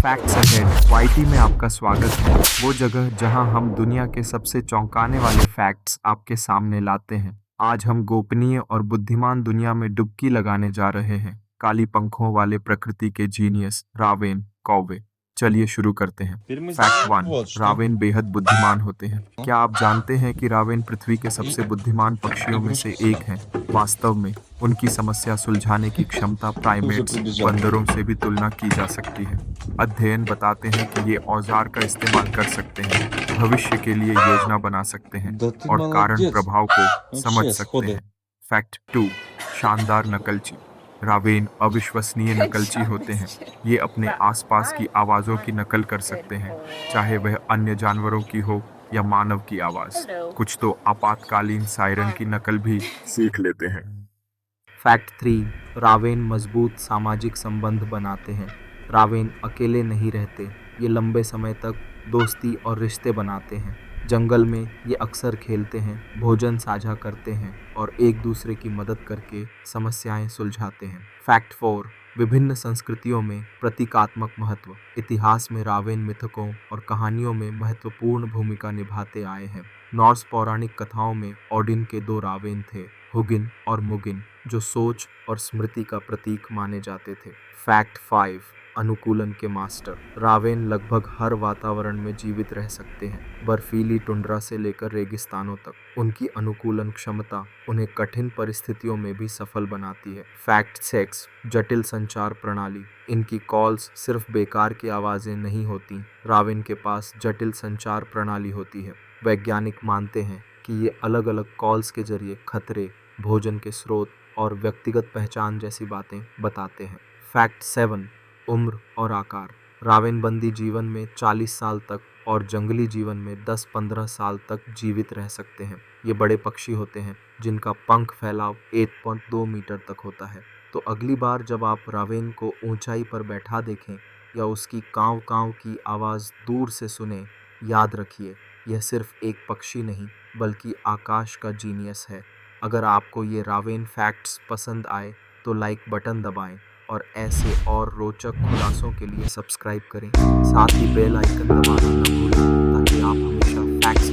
Facts ahead YT में आपका स्वागत है। वो जगह जहां हम दुनिया के सबसे चौंकाने वाले फैक्ट्स आपके सामने लाते हैं। आज हम गोपनीय और बुद्धिमान दुनिया में डुबकी लगाने जा रहे हैं। काली पंखों वाले प्रकृति के जीनियस रावेन कौवे। चलिए शुरू करते हैं। फैक्ट 1, रावेन बेहद बुद्धिमान होते हैं। क्या आप जानते हैं कि रावेन पृथ्वी के सबसे बुद्धिमान पक्षियों में से एक हैं? वास्तव में उनकी समस्या सुलझाने की क्षमता प्राइमेट्स बंदरों से भी तुलना की जा सकती है। अध्ययन बताते हैं कि ये औजार का इस्तेमाल कर सकते हैं, भविष्य के लिए योजना बना सकते हैं Да ты और कारण молодец. प्रभाव को समझ Вообще, सकते сходу. हैं। फैक्ट 2, शानदार नकलची। रावेन अविश्वसनीय नकलची होते हैं। ये अपने आसपास की आवाज़ों की नकल कर सकते हैं, चाहे वह अन्य जानवरों की हो या मानव की आवाज़। कुछ तो आपातकालीन सायरन की नकल भी सीख लेते हैं। फैक्ट 3, रावेन मजबूत सामाजिक संबंध बनाते हैं। रावेन अकेले नहीं रहते, ये लंबे समय तक दोस्ती और रिश्ते बनाते हैं। जंगल में ये अक्सर खेलते हैं, भोजन साझा करते हैं और एक दूसरे की मदद करके समस्याएं सुलझाते हैं। फैक्ट 4, विभिन्न संस्कृतियों में प्रतीकात्मक महत्व। इतिहास में रावेन मिथकों और कहानियों में महत्वपूर्ण भूमिका निभाते आए हैं। नॉर्स पौराणिक कथाओं में ओडिन के 2 रावेन थे, हुगिन और मुगिन, जो सोच और स्मृति का प्रतीक माने जाते थे। फैक्ट 5, अनुकूलन के मास्टर। रावेन लगभग हर वातावरण में जीवित रह सकते हैं, बर्फीली टुंड्रा से लेकर रेगिस्तानों तक। उनकी अनुकूलन क्षमता उन्हें कठिन परिस्थितियों में भी सफल बनाती है। फैक्ट 6, जटिल संचार प्रणाली। इनकी कॉल्स सिर्फ बेकार की आवाज़ें नहीं होती, रावेन के पास जटिल संचार प्रणाली होती है। वैज्ञानिक मानते हैं कि ये अलग अलग कॉल्स के जरिए खतरे, भोजन के स्रोत और व्यक्तिगत पहचान जैसी बातें बताते हैं। फैक्ट 7, उम्र और आकार। रावेन बंदी जीवन में 40 साल तक और जंगली जीवन में 10-15 साल तक जीवित रह सकते हैं। ये बड़े पक्षी होते हैं जिनका पंख फैलाव 1.2 मीटर तक होता है। तो अगली बार जब आप रावेन को ऊंचाई पर बैठा देखें या उसकी कांव कांव की आवाज़ दूर से सुने, याद रखिए, यह सिर्फ एक पक्षी नहीं बल्कि आकाश का जीनियस है। अगर आपको ये रावेन फैक्ट्स पसंद आए तो लाइक बटन दबाएं और ऐसे और रोचक खुलासों के लिए सब्सक्राइब करें। साथ ही बेल आइकन दबाना न भूलें ताकि आप हमेशा फैक्ट्स